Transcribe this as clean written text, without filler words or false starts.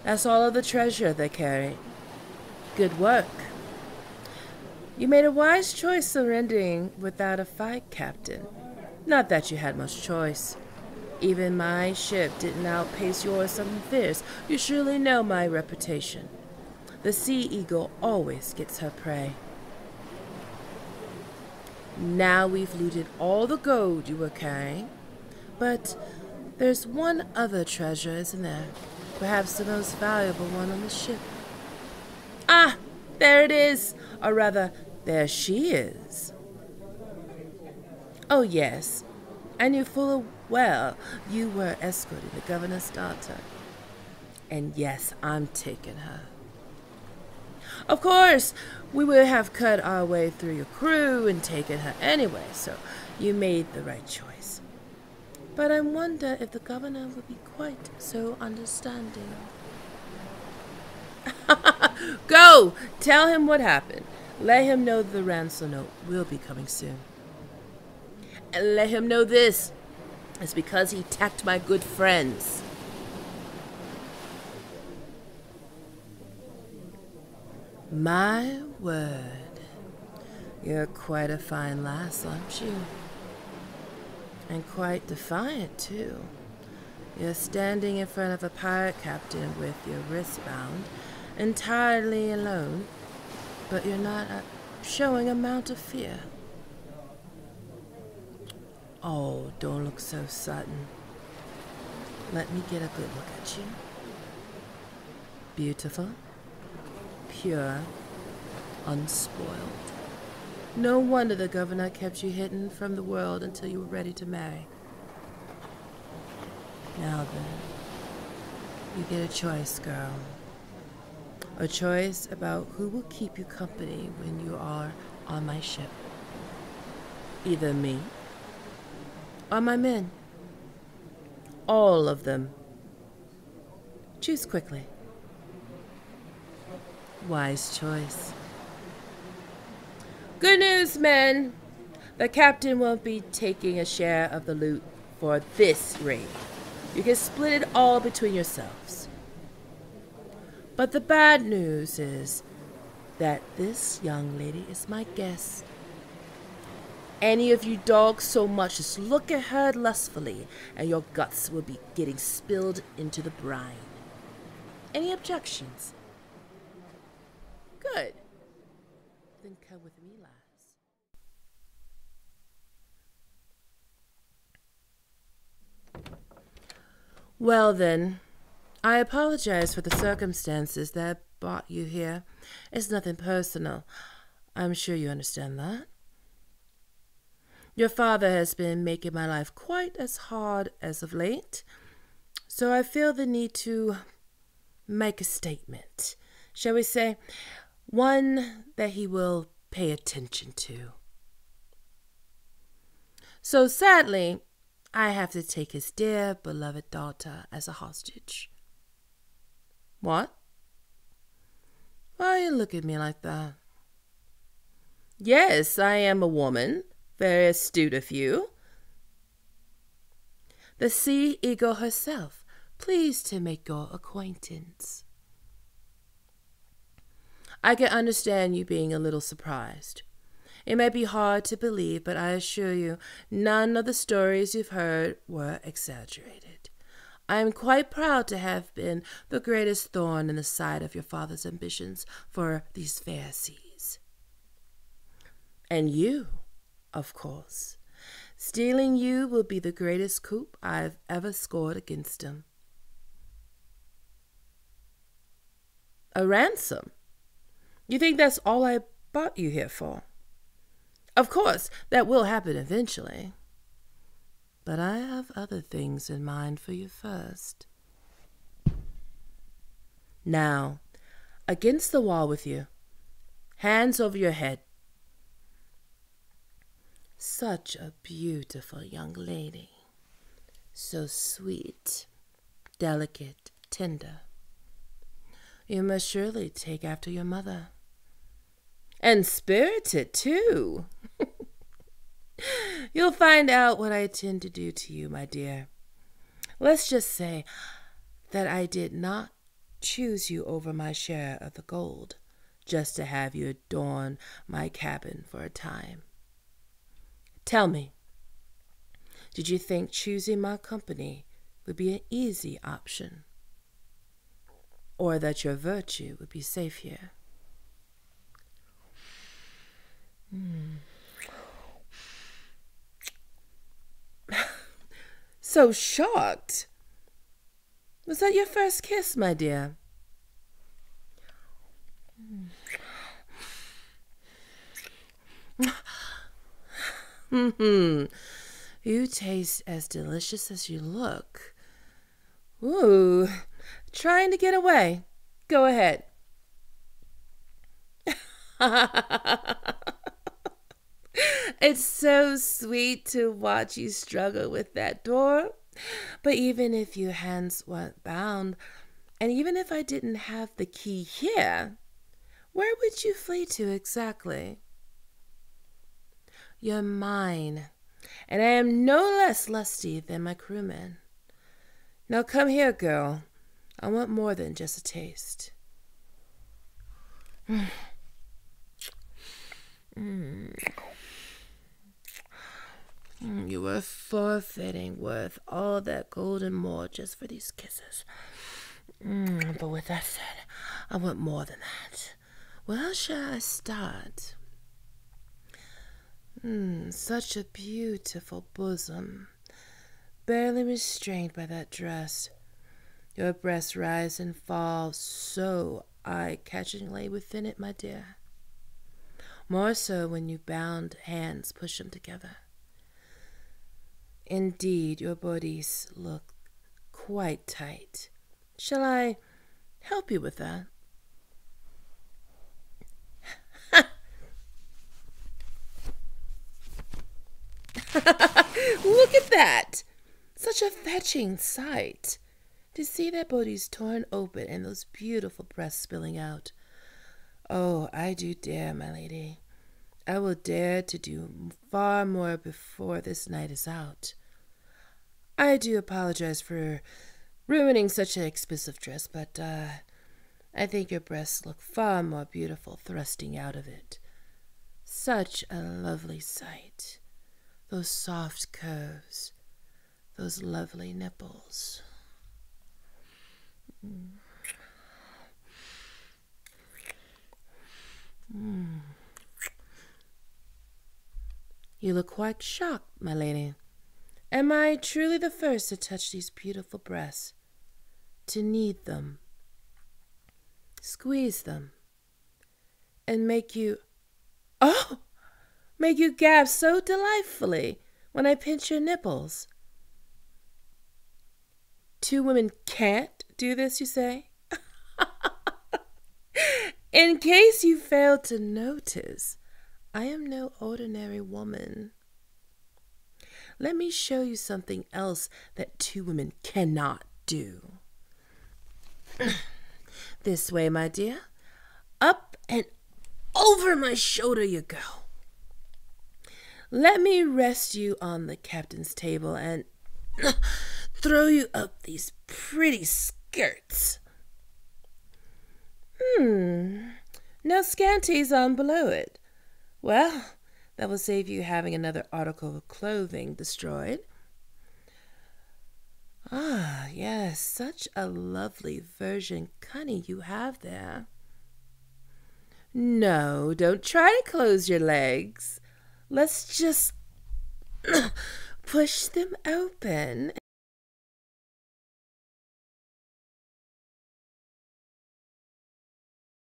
That's all of the treasure they carry. Good work. You made a wise choice surrendering without a fight, Captain. Not that you had much choice. Even my ship didn't outpace yours something fierce. You surely know my reputation. The sea eagle always gets her prey. Now we've looted all the gold you were carrying. But there's one other treasure, isn't there? Perhaps the most valuable one on the ship. Ah, there it is. Or rather, there she is. Oh, yes. I knew full well you were escorting the governor's daughter. And yes, I'm taking her. Of course, we would have cut our way through your crew and taken her anyway, so you made the right choice. But I wonder if the governor would be quite so understanding. Go! Tell him what happened. Let him know the ransom note will be coming soon. And let him know this. It's because he attacked my good friends. My word. You're quite a fine lass, aren't you? And quite defiant, too. You're standing in front of a pirate captain with your wrist bound, entirely alone, but you're not showing a amount of fear. Oh, don't look so sudden. Let me get a good look at you. Beautiful, pure, unspoiled. No wonder the governor kept you hidden from the world until you were ready to marry. Now then, you get a choice, girl. A choice about who will keep you company when you are on my ship. Either me or my men. All of them. Choose quickly. Wise choice. Good news, men. The captain won't be taking a share of the loot for this raid. You can split it all between yourselves. But the bad news is that this young lady is my guest. Any of you dogs so much as look at her lustfully, and your guts will be getting spilled into the brine. Any objections? Good. Then come with me, lass. Well then, I apologize for the circumstances that brought you here. It's nothing personal. I'm sure you understand that. Your father has been making my life quite as hard as of late, so I feel the need to make a statement. Shall we say, one that he will pay attention to. So sadly, I have to take his dear, beloved daughter as a hostage. What? Why you look at me like that? Yes, I am a woman. Very astute of you. The sea eagle herself, pleased to make your acquaintance. I can understand you being a little surprised. It may be hard to believe, but I assure you, none of the stories you've heard were exaggerated. I am quite proud to have been the greatest thorn in the side of your father's ambitions for these fair seas. And you, of course. Stealing you will be the greatest coup I've ever scored against him. A ransom? You think that's all I brought you here for? Of course, that will happen eventually. But I have other things in mind for you first. Now, against the wall with you. Hands over your head. Such a beautiful young lady. So sweet, delicate, tender. You must surely take after your mother. And spirited, too. You'll find out what I intend to do to you, my dear. Let's just say that I did not choose you over my share of the gold, just to have you adorn my cabin for a time. Tell me, did you think choosing my company would be an easy option, or that your virtue would be safe here? So shocked. Was that your first kiss, my dear? You taste as delicious as you look. Ooh, trying to get away. Go ahead. It's so sweet to watch you struggle with that door. But even if your hands weren't bound, and even if I didn't have the key here, where would you flee to exactly? You're mine, and I am no less lusty than my crewmen. Now come here, girl. I want more than just a taste. You were forfeiting worth all that gold and more just for these kisses. But with that said, I want more than that. Where shall I start? Such a beautiful bosom, barely restrained by that dress. Your breasts rise and fall so eye-catchingly within it, my dear. More so when you bound hands push them together. Indeed, your bodies look quite tight. Shall I help you with that? Look at that! Such a fetching sight. To see their bodies torn open and those beautiful breasts spilling out. Oh, I do dare, my lady. I will dare to do far more before this night is out. I do apologize for ruining such an expensive dress, but I think your breasts look far more beautiful thrusting out of it. Such a lovely sight. Those soft curves, those lovely nipples. You look quite shocked, my lady. Am I truly the first to touch these beautiful breasts, to knead them, squeeze them, and make you gasp so delightfully when I pinch your nipples? Two women can't do this, you say? In case you failed to notice, I am no ordinary woman. Let me show you something else that two women cannot do. This way, my dear. Up and over my shoulder you go. Let me rest you on the captain's table and throw you up these pretty skirts. No scanties on below it. Well, that will save you having another article of clothing destroyed. Ah, yes, such a lovely Virgin cunny you have there. No, don't try to close your legs. Let's just push them open